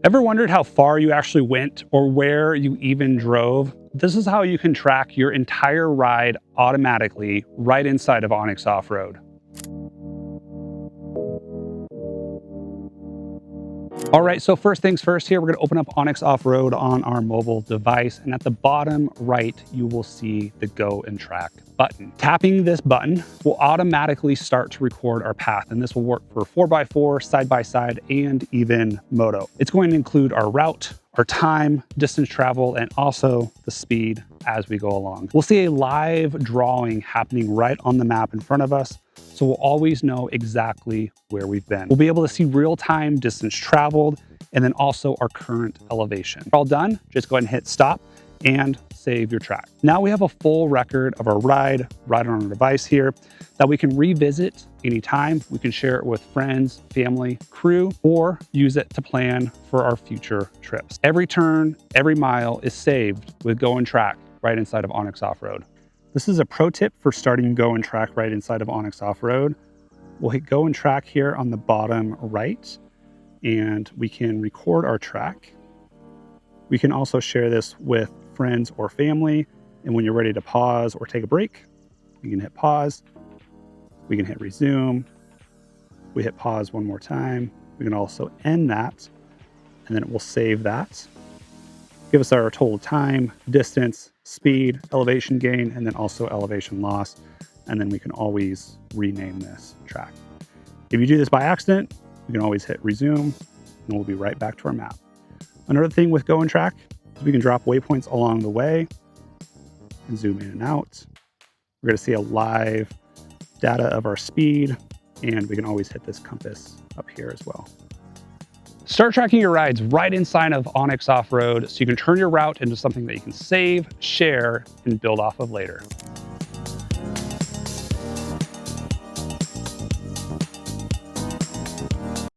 Ever wondered how far you actually went or where you even drove? This is how you can track your entire ride automatically right inside of onX Offroad. All right, so first things first here, we're gonna open up onX Offroad on our mobile device, and at the bottom right, you will see the Go and Track button. Tapping this button will automatically start to record our path, and this will work for 4x4, side-by-side, and even moto. It's going to include our route, our time, distance travel, and also the speed as we go along. We'll see a live drawing happening right on the map in front of us, so we'll always know exactly where we've been. We'll be able to see real-time distance traveled and then also our current elevation. All done, just go ahead and hit stop and save your track. Now we have a full record of our ride right on our device here that we can revisit anytime. We can share it with friends, family, crew, or use it to plan for our future trips. Every turn, every mile is saved with Go and Track right inside of onX Offroad. This is a pro tip for starting Go and Track right inside of onX Offroad. We'll hit Go and Track here on the bottom right, and we can record our track. We can also share this with friends or family, and when you're ready to pause or take a break, you can hit pause. We can hit resume. We hit pause one more time. We can also end that, and then it will save that. Give us our total time, distance, speed, elevation gain, and then also elevation loss. And then we can always rename this track. If you do this by accident, you can always hit resume, and we'll be right back to our map. Another thing with Go and Track is we can drop waypoints along the way and zoom in and out. We're going to see a live data of our speed, and we can always hit this compass up here as well. Start tracking your rides right inside of onX Offroad so you can turn your route into something that you can save, share, and build off of later.